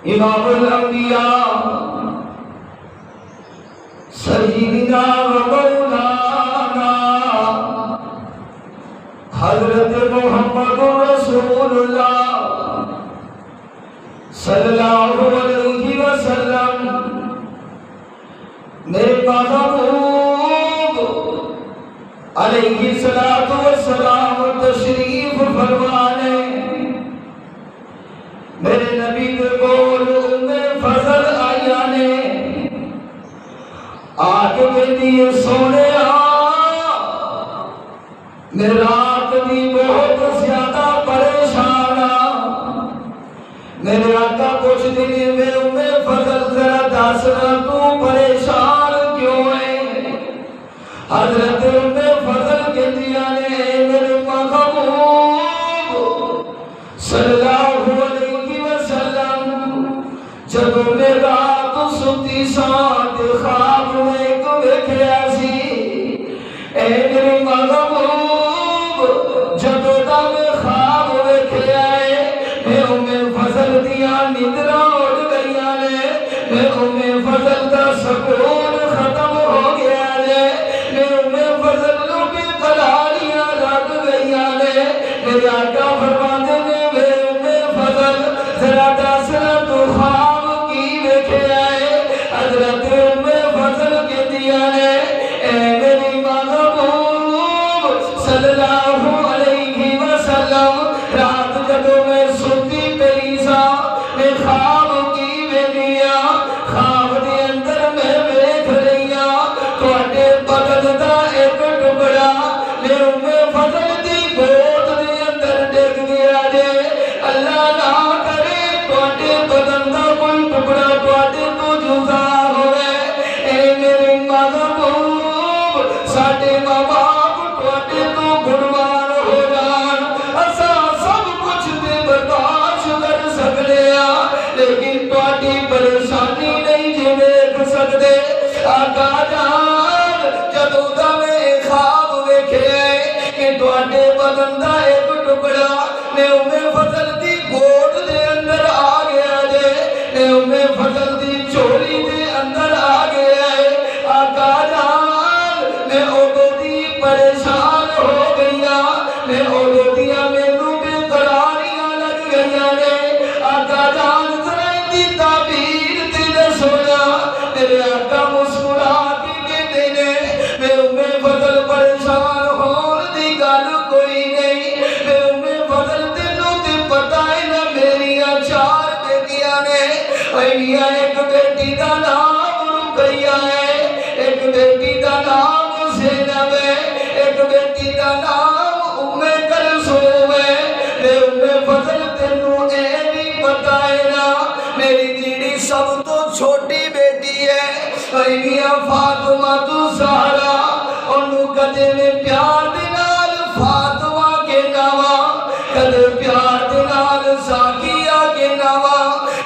امام الانبیاء سیدنا و مولانا حضرت محمد رسول اللہ صلی اللہ علیہ وسلم میرے محبوب علیہ الصلوۃ والسلام تشریف فرمانے میرے نبی کے بول میں فضل آیا نے آگے میں دیئے سونے میں رات بھی بہت زیادہ پریشانا میرے آقا کچھ دن میں فضل ذرا داسنا تو پریشان کیوں ہے حضرت میں فضل کے دیا نے میرے محبوب صلی اللہ علیہ وسلم جب میں رات ستی ساتھ خواب میں کو دیکھیا سی اے میرے محبوب جب میں خواب دیکھیا ہے میں فضل دیا نندرا اٹھ گیا نے میں فضل دا سکون ختم ہو گیا نے میں فضل لو بھی قلاریاں لگ گیا نے میرے آقا فرماتے نے میں فضل ذرا داسنا تو خواب کی دیکھے آئے حضرت میں فضل کے دیا نے اے میری محبوب صلی اللہ علیہ وسلم رات جدو میں سوتی پئی سا میں خواب کی میں لیا خواب دے اندر میں دیکھ لیا تواڈے بدن دا ایک ٹکڑا میں فضل دی گود دے اندر ڈگ گیا جے اللہ نہ کرے تواڈے بدن دا کوئی ٹکڑا تواڈے تو جدا ہوئے اے میرے محبوب ساڈے ماں باپ تواڈے تو قربان ہو جان اساں سب کچھ تے برداشت کر سکدے ہاں لیکن تواڈی پریشانی نہیں جے دیکھ سکدے آقا جان جدوں دا میں خواب ویکھے کہ تواڈے بدن دا ایک ٹکڑا میں فضل دی گود دے اندر آ گیا جے میں فضل دی چولی دے اندر آ گیا ہے آقا جان میں اودو دی پریشان ہو گیا میں اودو دیا مینوں بے قراریاں لگ گیا نے آقا جان ذرا دی تعبیر تے دسو نا میرے آقا مسکرا کے کہتے نے میں فضل پریشان ہون دی گل کوئی نہیں میں فضل تینوں تے پتہ ہے نا میریاں چار بیٹیاں نے میاں ایک بیٹی دا نام رقیہ ہے ایک بیٹی دا نام زینب ہے ایک بیٹی دا نام ام کلثوم ہے فضل تینوں اے بھی پتہ ہے نا میری جیڑی سب تو چھوٹی بیٹی ہے میاں فاطمہ تو زہرا انہوں کدے میں پیار دے نال فاطمہ کے نام کدے پیار دے نال زاکیہ کے نام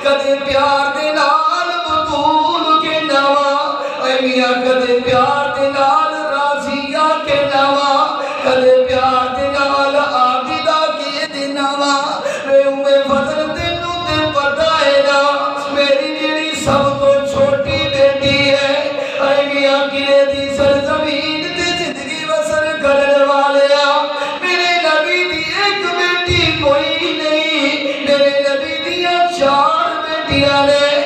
کدے پیار دے نال بطول کے نام اے میاں کدے پیار دے نال راضیہ کے نام کدے پیار دے نال عابدہ کے نام میں فضل تینوں تے پتہ ہے نا میری جڑی سب تو چھوٹی بیٹی ہے اے میاں قلعے دی سرزمین تے زندگی بسر کرنے والے میرے نبی دی ایک بیٹی کوئی نہیں میرے نبی دیا چار بیٹیاں نے